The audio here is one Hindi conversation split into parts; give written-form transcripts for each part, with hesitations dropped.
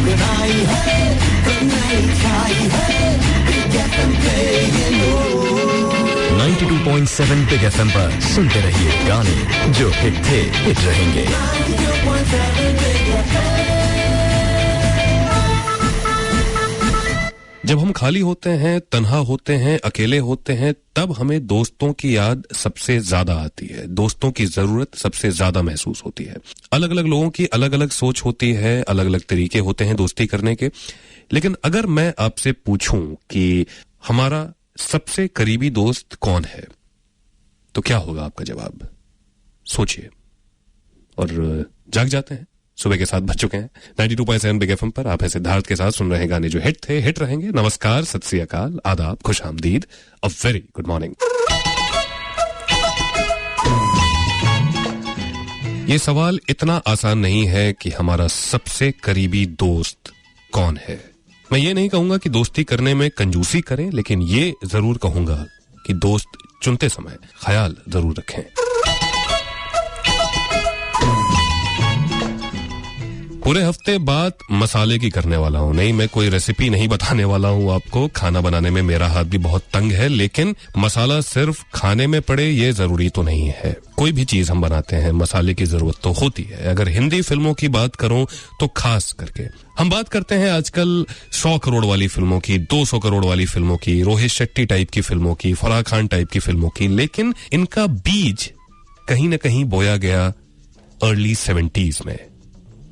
बनाई है, नई छाई है, बिग एफएम पे ये लो। 92.7 बिग एफएम पर सुनते रहिए गाने जो हिट थे, हिट रहेंगे। 92.7 बिग एफएम। जब हम खाली होते हैं, तन्हा होते हैं, अकेले होते हैं, तब हमें दोस्तों की याद सबसे ज्यादा आती है, दोस्तों की जरूरत सबसे ज्यादा महसूस होती है। अलग अलग लोगों की अलग अलग सोच होती है, अलग अलग तरीके होते हैं दोस्ती करने के। लेकिन अगर मैं आपसे पूछूं कि हमारा सबसे करीबी दोस्त कौन है, तो क्या होगा आपका जवाब? सोचिए और जाग जाते हैं। सुबह के 7 बज चुके हैं। 92.7 बिग एफएम पर आप है सिद्धार्थ के साथ सुन रहे हैं गाने जो हिट थे, हिट रहेंगे। नमस्कार, सत श्री अकाल, आदाब, खुशामदीद, अ वेरी गुड मॉर्निंग। ये सवाल इतना आसान नहीं है कि हमारा सबसे करीबी दोस्त कौन है। मैं ये नहीं कहूंगा कि दोस्ती करने में कंजूसी करें, लेकिन ये जरूर कहूंगा कि दोस्त चुनते समय ख्याल जरूर रखें। पूरे हफ्ते बात मसाले की करने वाला हूं। नहीं, मैं कोई रेसिपी नहीं बताने वाला हूं आपको। खाना बनाने में मेरा हाथ भी बहुत तंग है, लेकिन मसाला सिर्फ खाने में पड़े ये जरूरी तो नहीं है। कोई भी चीज हम बनाते हैं, मसाले की जरूरत तो होती है। अगर हिंदी फिल्मों की बात करूं तो खास करके हम बात करते हैं आजकल 100 करोड़ वाली फिल्मों की, 200 करोड़ वाली फिल्मों की, रोहित शेट्टी टाइप की फिल्मों की, फराह खान टाइप की फिल्मों की, लेकिन इनका बीज कहीं ना कहीं बोया गया अर्ली 70s में।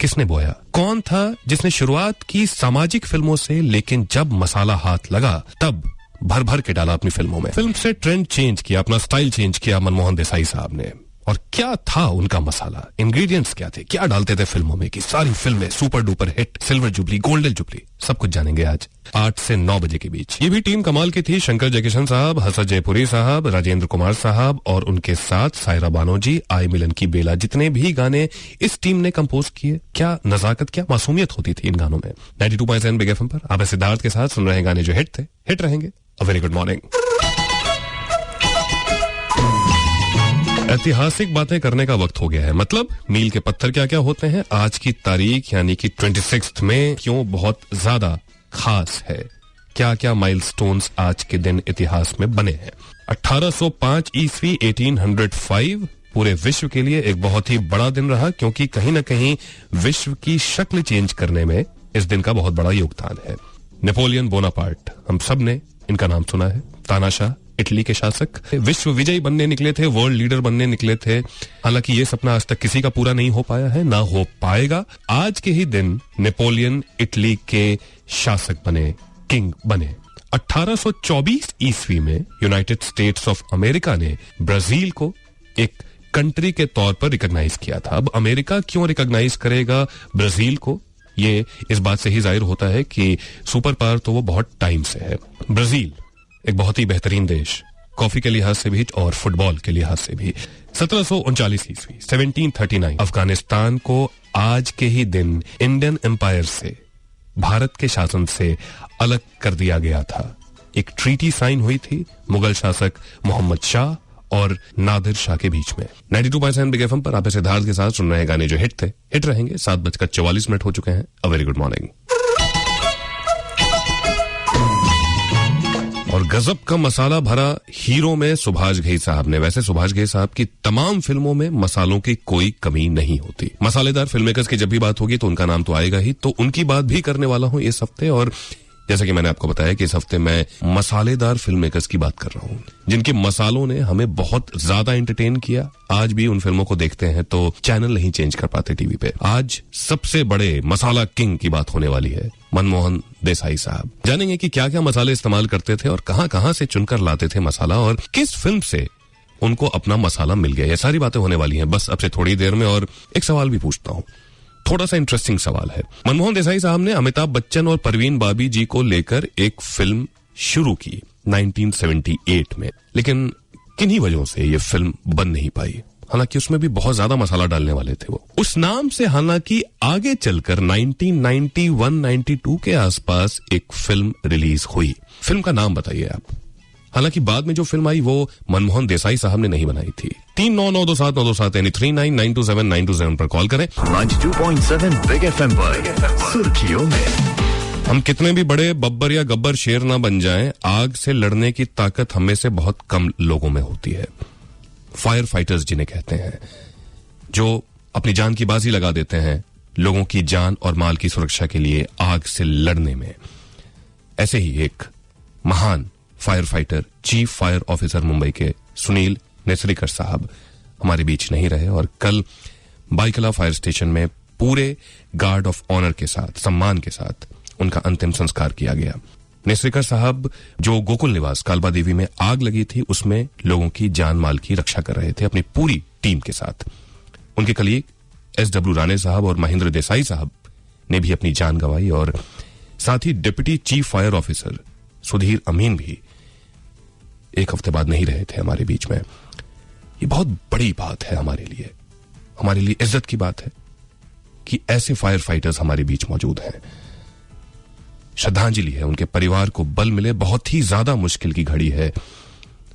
किसने बोया? कौन था जिसने शुरुआत की सामाजिक फिल्मों से, लेकिन जब मसाला हाथ लगा तब भर भर के डाला अपनी फिल्मों में। फिल्म से ट्रेंड चेंज किया, अपना स्टाइल चेंज किया मनमोहन देसाई साहब ने। और क्या था उनका मसाला? इंग्रेडिएंट्स क्या थे? क्या डालते थे फिल्मों में कि सारी फिल्में super duper hit, silver jubilee, golden jubilee? सब कुछ जानेंगे आज 8 से 9 बजे के बीच। ये भी टीम कमाल की थी। शंकर जयकिशन साहब, हसन जयपुरी साहब, राजेंद्र कुमार साहब और उनके साथ सायरा बानो जी, आई मिलन की बेला। जितने भी गाने इस टीम ने कंपोज किए, क्या नजाकत, क्या मासूमियत होती थी इन गानों में। 92.7 बिग एफएम पर आप सिद्धार्थ के साथ सुन रहे हैं गाने जो हिट थे, हिट रहेंगे। अ वेरी गुड मॉर्निंग। ऐतिहासिक बातें करने का वक्त हो गया है। मतलब मील के पत्थर क्या क्या होते हैं, आज की तारीख यानी कि 26 में क्यों बहुत ज्यादा खास है, क्या क्या माइलस्टोन्स आज के दिन इतिहास में बने हैं। 1805 ईस्वी 1805 पूरे विश्व के लिए एक बहुत ही बड़ा दिन रहा, क्योंकि कहीं ना कहीं विश्व की शक्ल चेंज करने में इस दिन का बहुत बड़ा योगदान है। नेपोलियन बोनापार्ट, हम सब ने इनका नाम सुना है। तानाशाह, इटली के शासक, विश्व विजयी बनने निकले थे, वर्ल्ड लीडर बनने निकले थे। हालांकि ये सपना आज तक किसी का पूरा नहीं हो पाया है, ना हो पाएगा। आज के ही दिन नेपोलियन इटली के शासक बने, किंग बने। 1824 ईस्वी में यूनाइटेड स्टेट्स ऑफ अमेरिका ने ब्राजील को एक कंट्री के तौर पर रिकॉग्नाइज किया था। अब अमेरिका क्यों रिकॉग्नाइज करेगा ब्राजील को, ये इस बात से ही जाहिर होता है कि सुपर पावर तो वो बहुत टाइम से है। ब्राजील एक बहुत ही बेहतरीन देश, कॉफी के लिहाज से भी और फुटबॉल के लिहाज से भी। 1739 ईस्वी 1739 अफगानिस्तान को आज के ही दिन इंडियन एम्पायर से, भारत के शासन से अलग कर दिया गया था। एक ट्रीटी साइन हुई थी मुगल शासक मोहम्मद शाह और नादिर शाह के बीच में। 92.7 बिग एफएम पर आप सिद्धार्थ के साथ सुन रहे हैं गाने जो हिट थे, हिट रहेंगे। 7:44 हो चुके हैं। अ वेरी गुड मॉर्निंग। और गजब का मसाला भरा हीरो में सुभाष घई साहब ने। वैसे सुभाष घई साहब की तमाम फिल्मों में मसालों की कोई कमी नहीं होती। मसालेदार फिल्म मेकर्स की जब भी बात होगी तो उनका नाम तो आएगा ही। तो उनकी बात भी करने वाला हूं इस हफ्ते। और जैसा कि मैंने आपको बताया कि इस हफ्ते मैं मसालेदार फिल्म मेकर्स की बात कर रहा हूं, जिनके मसालों ने हमें बहुत ज्यादा एंटरटेन किया। आज भी उन फिल्मों को देखते हैं तो चैनल नहीं चेंज कर पाते टीवी पे। आज सबसे बड़े मसाला किंग की बात होने वाली है, मनमोहन देसाई साहब। जानेंगे कि क्या क्या मसाले इस्तेमाल करते थे और कहां कहां से चुनकर लाते थे मसाला, और किस फिल्म से उनको अपना मसाला मिल गया। ये सारी बातें होने वाली हैं बस अब से थोड़ी देर में। और एक सवाल भी पूछता हूं, थोड़ा सा इंटरेस्टिंग सवाल है। मनमोहन देसाई साहब ने अमिताभ बच्चन और परवीन बाबी जी को लेकर एक फिल्म शुरू की 1978 में, लेकिन किन्हीं वजहों से ये फिल्म बन नहीं पाई। हालांकि उसमें भी बहुत ज्यादा मसाला डालने वाले थे वो। उस नाम से हालांकि आगे चलकर 1991-92 के आसपास एक फिल्म रिलीज हुई। फिल्म का नाम बताइए आप। हालांकि बाद में जो फिल्म आई वो मनमोहन देसाई साहब ने नहीं बनाई थी। 39927 यानी 39927927 पर कॉल करें। 92.7 बिग एफएम पर सुर्खियों में। हम कितने भी बड़े बब्बर या गब्बर शेर ना बन जाएं, आग से लड़ने की ताकत हमें से बहुत कम लोगों में होती है। फायर फाइटर्स जिन्हें कहते हैं, जो अपनी जान की बाजी लगा देते हैं लोगों की जान और माल की सुरक्षा के लिए आग से लड़ने में। ऐसे ही एक महान fire fighter, chief fire officer Mumbai के सुनील नेसरीकर साहब हमारे बीच नहीं रहे और कल बाइकला फायर स्टेशन में पूरे गार्ड ऑफ ऑनर के साथ, सम्मान के साथ उनका अंतिम संस्कार किया गया। नेसरीकर साहब जो गोकुल निवास कालबा देवी में आग लगी थी उसमें लोगों की जान माल की रक्षा कर रहे थे अपनी पूरी टीम के साथ। उनके कलीग SW राणे साहब और महेंद्र देसाई साहब ने भी अपनी जान गंवाई और साथ ही deputy chief fire officer Sudhir Amin भी एक हफ्ते बाद नहीं रहे थे हमारे बीच में। ये बहुत बड़ी बात है हमारे लिए इज्जत की बात है कि ऐसे फायर फाइटर्स हमारे बीच मौजूद हैं। श्रद्धांजलि है, उनके परिवार को बल मिले। बहुत ही ज्यादा मुश्किल की घड़ी है,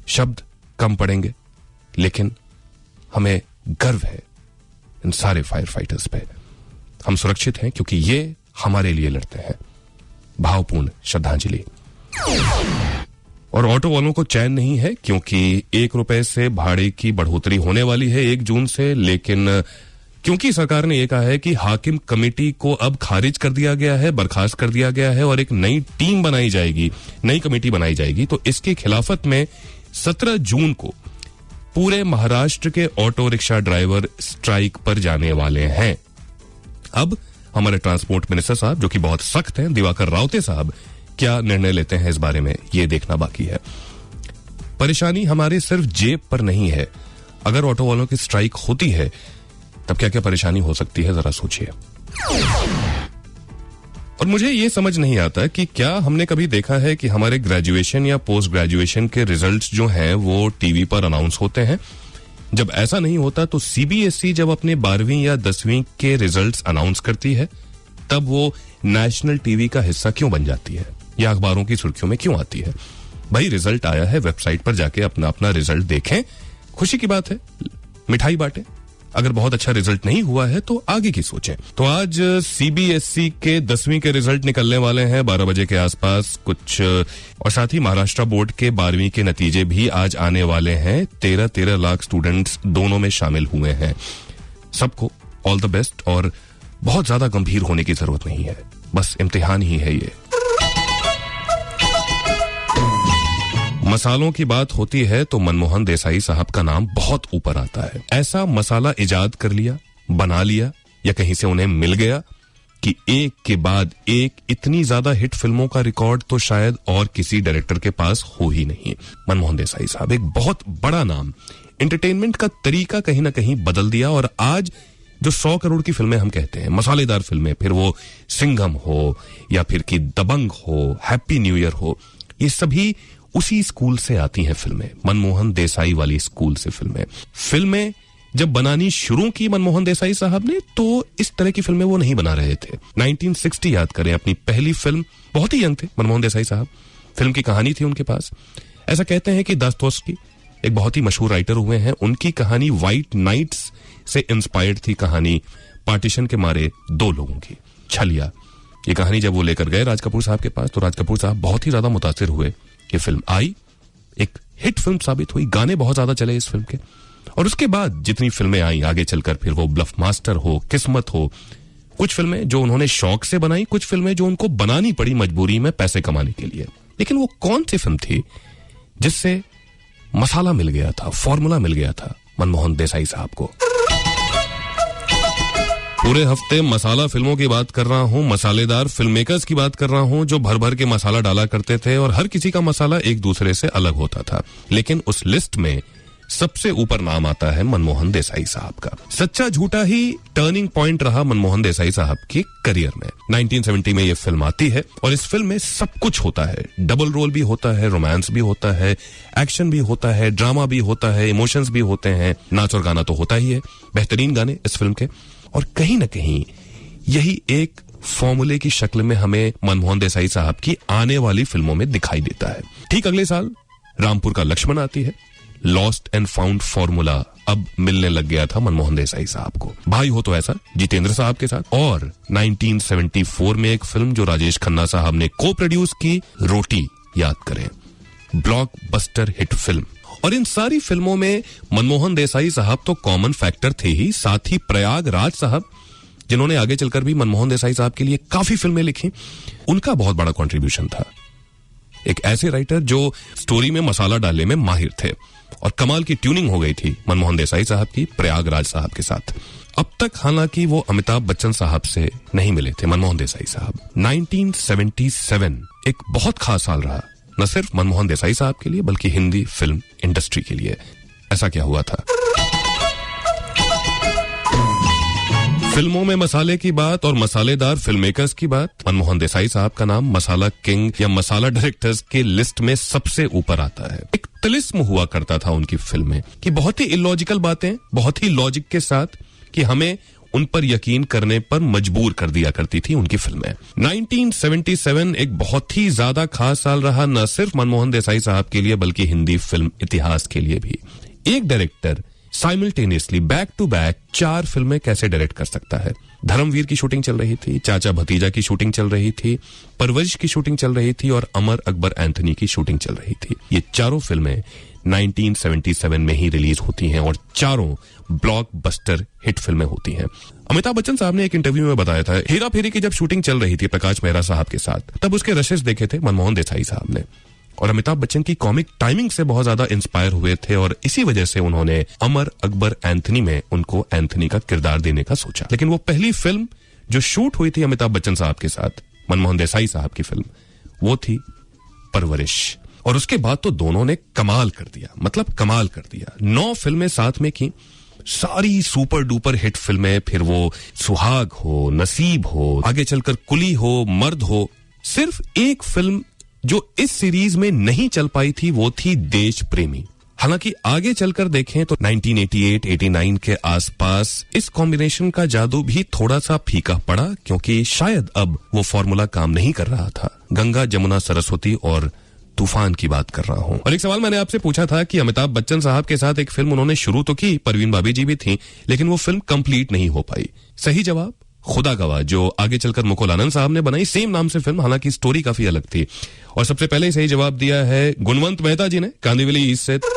शब्द कम पड़ेंगे, लेकिन हमें गर्व है इन सारे फायर फाइटर्स पे। हम सुरक्षित हैं क्योंकि ये हमारे लिए लड़ते हैं। भावपूर्ण श्रद्धांजलि। और ऑटो वालों को चैन नहीं है क्योंकि 1 रुपए से भाड़े की बढ़ोतरी होने वाली है 1 जून से, लेकिन क्योंकि सरकार ने यह कहा है कि हाकिम कमेटी को अब खारिज कर दिया गया है, बर्खास्त कर दिया गया है और एक नई टीम बनाई जाएगी, नई कमेटी बनाई जाएगी, तो इसके खिलाफत में 17 जून को पूरे महाराष्ट्र के ऑटो रिक्शा ड्राइवर स्ट्राइक पर जाने वाले हैं। अब हमारे ट्रांसपोर्ट मिनिस्टर साहब, जो कि बहुत सख्त हैं, दिवाकर रावते साहब, क्या निर्णय लेते हैं इस बारे में ये देखना बाकी है। परेशानी हमारे सिर्फ जेब पर नहीं है। अगर ऑटो वालों की स्ट्राइक होती है तब क्या क्या परेशानी हो सकती है, जरा सोचिए। और मुझे ये समझ नहीं आता कि क्या हमने कभी देखा है कि हमारे ग्रेजुएशन या पोस्ट ग्रेजुएशन के रिजल्ट्स जो हैं वो टीवी पर अनाउंस होते हैं। जब ऐसा नहीं होता तो CBSE जब अपने 12वीं या 10वीं के रिजल्ट्स अनाउंस करती है तब वो नेशनल टीवी का हिस्सा क्यों बन जाती है या अखबारों की सुर्खियों में क्यों आती है? भाई रिजल्ट आया है, वेबसाइट पर जाके अपना अपना रिजल्ट देखें, खुशी की बात है, मिठाई बांटें। अगर बहुत अच्छा रिजल्ट नहीं हुआ है तो आगे की सोचें। तो आज CBSE के 10वीं के रिजल्ट निकलने वाले हैं 12 बजे के आसपास कुछ, और साथ ही महाराष्ट्र बोर्ड के 12वीं के नतीजे भी आज आने वाले हैं। 13 लाख स्टूडेंट्स दोनों में शामिल हुए हैं। सबको ऑल द बेस्ट और बहुत ज्यादा गंभीर होने की जरूरत नहीं है, बस इम्तिहान ही है ये। मसालों की बात होती है तो मनमोहन देसाई साहब का नाम बहुत ऊपर आता है। ऐसा मसाला इजाद कर लिया, बना लिया या कहीं से उन्हें मिल गया कि एक के बाद एक इतनी ज्यादा हिट फिल्मों का रिकॉर्ड तो शायद और किसी डायरेक्टर के पास हो ही नहीं। मनमोहन देसाई साहब एक बहुत बड़ा नाम, एंटरटेनमेंट का तरीका कहीं ना कहीं बदल दिया। और आज जो 100 करोड़ की फिल्में हम कहते हैं, मसालेदार फिल्में, फिर वो सिंघम हो या फिर कि दबंग हो, हैप्पी न्यू ईयर हो, ये सभी उसी स्कूल से आती हैं फिल्में, मनमोहन देसाई वाली स्कूल से फिल्में जब बनानी शुरू की मनमोहन देसाई साहब ने तो इस तरह की फिल्में वो नहीं बना रहे थे। 1960 याद करें, अपनी पहली फिल्म, बहुत ही यंग थे मनमोहन देसाई साहब, फिल्म की कहानी थी उनके पास। ऐसा कहते हैं कि दास्तोवस्की एक बहुत ही मशहूर राइटर हुए हैं, उनकी कहानी व्हाइट नाइट्स से इंस्पायर्ड थी। कहानी पार्टीशन के मारे 2 लोगों की, छलिया। ये कहानी जब वो लेकर गए राज कपूर साहब के पास तो राज कपूर साहब बहुत ही ज्यादा मुतासिर हुए। ये फिल्म आई, एक हिट फिल्म साबित हुई, गाने बहुत ज्यादा चले इस फिल्म के। और उसके बाद जितनी फिल्में आई आगे चलकर, फिर वो ब्लफ मास्टर हो, किस्मत हो, कुछ फिल्में जो उन्होंने शौक से बनाई, कुछ फिल्में जो उनको बनानी पड़ी मजबूरी में पैसे कमाने के लिए। लेकिन वो कौन सी फिल्म थी जिससे मसाला मिल गया था, फॉर्मूला मिल गया था मनमोहन देसाई साहब को? पूरे हफ्ते मसाला फिल्मों की बात कर रहा हूं, मसालेदार फिल्म मेकर्स की बात कर रहा हूं जो भर भर के मसाला डाला करते थे और हर किसी का मसाला एक दूसरे से अलग होता था। लेकिन उस लिस्ट में सबसे ऊपर नाम आता है मनमोहन देसाई साहब का। सच्चा झूठा ही टर्निंग पॉइंट रहा मनमोहन देसाई साहब के करियर में। 1970 में यह फिल्म आती है और इस फिल्म में सब कुछ होता है। डबल रोल भी होता है, रोमांस भी होता है, एक्शन भी होता है, ड्रामा भी होता है, इमोशंस भी होते हैं, नाच और गाना तो होता ही है। बेहतरीन गाने इस फिल्म के। और कहीं ना कहीं यही एक फॉर्मूले की शक्ल में हमें मनमोहन देसाई साहब की आने वाली फिल्मों में दिखाई देता है। ठीक अगले साल रामपुर का लक्ष्मण आती है। लॉस्ट एंड फाउंड फॉर्मूला अब मिलने लग गया था मनमोहन देसाई साहब को। भाई हो तो ऐसा जितेंद्र साहब के साथ। और 1974 में एक फिल्म जो राजेश खन्ना साहब ने को प्रोड्यूस की, रोटी याद करें, ब्लॉकबस्टर हिट फिल्म। और इन सारी फिल्मों में मनमोहन देसाई साहब तो कॉमन फैक्टर थे ही, साथ ही प्रयाग राज साहब, जिन्होंने आगे चलकर भी मनमोहन देसाई साहब के लिए काफी फिल्में लिखी, उनका बहुत बड़ा कंट्रीब्यूशन था। एक ऐसे राइटर जो स्टोरी में मसाला डालने में माहिर थे। और कमाल की ट्यूनिंग हो गई थी मनमोहन देसाई साहब की प्रयागराज साहब के साथ। अब तक हालांकि वो अमिताभ बच्चन साहब से नहीं मिले थे मनमोहन देसाई साहब। 1977 एक बहुत खास साल रहा, न सिर्फ मनमोहन देसाई साहब के लिए बल्कि हिंदी फिल्म इंडस्ट्री के लिए। ऐसा क्या हुआ था? फिल्मों में मसाले की बात और मसालेदार फिल्म मेकर्स की बात, मनमोहन देसाई साहब का नाम मसाला किंग या मसाला डायरेक्टर्स के लिस्ट में सबसे ऊपर आता है। एक तिलिस्म हुआ करता था उनकी फिल्में कि बहुत ही इलॉजिकल बातें बहुत ही लॉजिक के साथ कि हमें उन पर यकीन करने पर मजबूर कर दिया करती थी उनकी फिल्में। 1977 एक बहुत ही ज्यादा खास साल रहा, न सिर्फ मनमोहन देसाई साहब के लिए बल्कि हिंदी फिल्म इतिहास के लिए भी। एक director simultaneously back to back 4 फिल्में कैसे डायरेक्ट कर सकता है? धर्मवीर की शूटिंग चल रही थी, चाचा भतीजा की शूटिंग चल रही थी, परवरिश की शूटिंग चल रही थी और अमर अकबर एंथनी की शूटिंग चल रही थी। ये चारों फिल्में 1977 में ही रिलीज होती हैं और चारों ब्लॉकबस्टर हिट फिल्में होती हैं। अमिताभ बच्चन साहब ने एक इंटरव्यू में बताया था, हेरा फेरी की जब शूटिंग चल रही थी प्रकाश मेहरा साहब के साथ, तब उसके रशेस देखे थे मनमोहन देसाई साहब ने। और अमिताभ बच्चन की कॉमिक टाइमिंग से बहुत ज्यादा इंस्पायर हुए थे और इसी वजह से उन्होंने अमर अकबर एंथनी में उनको एंथनी का किरदार देने का सोचा। लेकिन वो पहली फिल्म जो शूट हुई थी अमिताभ बच्चन साहब के साथ, मनमोहन देसाई साहब की फिल्म, वो थी परवरिश। और उसके बाद तो दोनों ने कमाल कर दिया, मतलब कमाल कर दिया। 9 फिल्में साथ में की, सारी सुपर डुपर हिट फिल्में, फिर वो सुहाग हो, नसीब हो, आगे चलकर कुली हो, मर्द हो। सिर्फ एक फिल्म जो इस सीरीज में नहीं चल पाई थी वो थी देश प्रेमी। हालांकि आगे चलकर देखें तो 1988-89 के आसपास इस कॉम्बिनेशन का जादू भी थोड़ा सा फीका पड़ा, क्योंकि शायद अब वो फॉर्मूला काम नहीं कर रहा था। गंगा जमुना सरस्वती और तूफान की बात कर रहा हूं। और एक सवाल मैंने आपसे पूछा था कि अमिताभ बच्चन साहब के साथ एक फिल्म उन्होंने शुरू तो की, परवीन भाभी जी भी थी, लेकिन वो फिल्म कंप्लीट नहीं हो पाई। सही जवाब खुदा गवाह, जो आगे चलकर मुकुल आनंद साहब ने बनाई, सेम नाम से फिल्म, हालांकि स्टोरी काफी अलग थी। और सबसे पहले सही जवाब दिया है गुणवंत मेहता जी ने, कांदिवली ईस्ट से। तो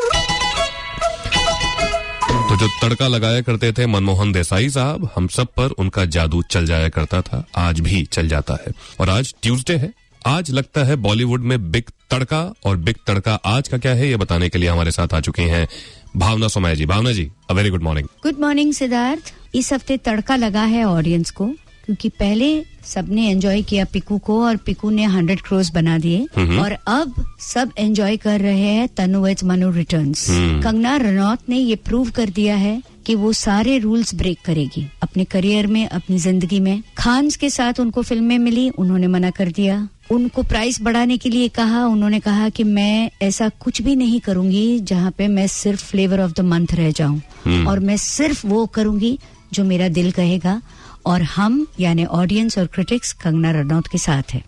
जो तड़का लगाया करते थे मनमोहन देसाई साहब, हम सब पर उनका जादू चल जाया करता था, आज भी चल जाता है। और आज ट्यूसडे है, आज लगता है बॉलीवुड में बिग तड़का। और बिग तड़का आज का क्या है ये बताने के लिए हमारे साथ आ चुके हैं Bhavna Somaiya ji. Bhavna ji, a very good morning. Good morning Siddharth. इस हफ्ते तड़का लगा है ऑडियंस को, क्योंकि पहले सबने एंजॉय किया पिकू को और पिकू ने 100 क्रोर्स बना दिए, और अब सब एंजॉय कर रहे हैं तनु वेड्स मनु रिटर्न्स। कंगना रनौत ने ये प्रूव कर दिया है कि वो सारे रूल्स ब्रेक करेगी अपने करियर में, अपनी जिंदगी में। खान्स के साथ उनको फिल्में मिली, उन्होंने मना कर दिया। उनको प्राइस बढ़ाने के लिए कहा, उन्होंने कहा कि मैं ऐसा कुछ भी नहीं करूंगी जहाँ पे मैं सिर्फ फ्लेवर ऑफ द मंथ रह जाऊं, और मैं सिर्फ वो करूंगी जो मेरा दिल कहेगा। और हम यानी ऑडियंस और क्रिटिक्स कंगना रनौत के साथ है।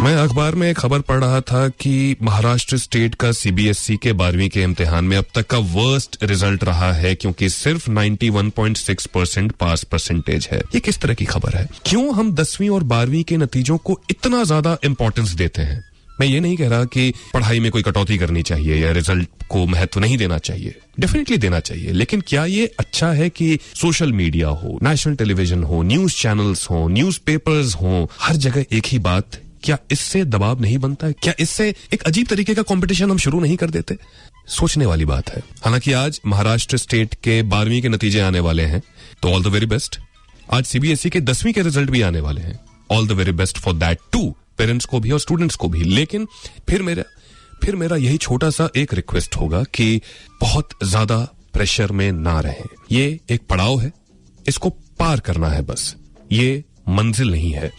मैं अखबार में एक खबर पढ़ रहा था कि महाराष्ट्र स्टेट का सीबीएसई के 12वीं के इम्तिहान में अब तक का वर्स्ट रिजल्ट रहा है, क्योंकि सिर्फ 91.6% पास परसेंटेज है। ये किस तरह की खबर है? क्यों हम 10वीं और 12वीं के नतीजों को इतना ज्यादा इंपॉर्टेंस देते हैं? मैं ये नहीं कह रहा कि पढ़ाई में कोई कटौती करनी चाहिए या रिजल्ट को महत्व नहीं देना चाहिए, डेफिनेटली देना चाहिए। लेकिन क्या ये अच्छा है कि सोशल मीडिया हो, नेशनल टेलीविजन हो, न्यूज चैनल्स हो, न्यूज़पेपर्स हो, हर जगह एक ही बात? क्या इससे दबाव नहीं बनता है? क्या इससे एक अजीब तरीके का कंपटीशन हम शुरू नहीं कर देते? सोचने वाली बात है। हालांकि आज महाराष्ट्र स्टेट के 12वीं के नतीजे आने वाले हैं, तो ऑल द वेरी बेस्ट। आज सीबीएसई के 10वीं के रिजल्ट भी आने वाले हैं, all the very best for that too, parents को भी और स्टूडेंट्स को भी। लेकिन फिर मेरा यही छोटा सा एक रिक्वेस्ट होगा कि बहुत ज्यादा प्रेशर में ना रहें। ये एक पड़ाव है, इसको पार करना है बस, ये मंजिल नहीं है।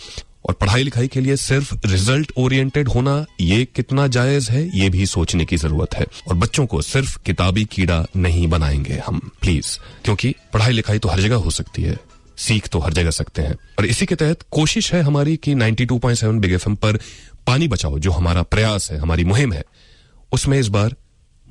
और पढ़ाई लिखाई के लिए सिर्फ रिजल्ट ओरिएंटेड होना ये कितना जायज है, ये भी सोचने की जरूरत है। और बच्चों को सिर्फ किताबी कीड़ा नहीं बनाएंगे हम, प्लीज, क्योंकि पढ़ाई लिखाई तो हर जगह हो सकती है, सीख तो हर जगह सकते हैं। और इसी के तहत कोशिश है हमारी कि 92.7 बिग एफएम पर पानी बचाओ जो हमारा प्रयास है, हमारी मुहिम है, उसमें इस बार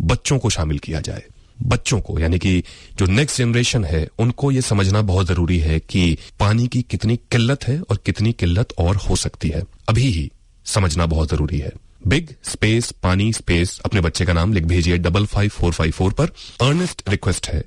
बच्चों को शामिल किया जाए। बच्चों को, यानी कि जो नेक्स्ट जनरेशन है, उनको ये समझना बहुत जरूरी है कि पानी की कितनी किल्लत है और कितनी किल्लत और हो सकती है, अभी ही समझना बहुत जरूरी है। बिग स्पेस पानी स्पेस अपने बच्चे का नाम लिख भेजिए 55454 पर। अर्नेस्ट रिक्वेस्ट है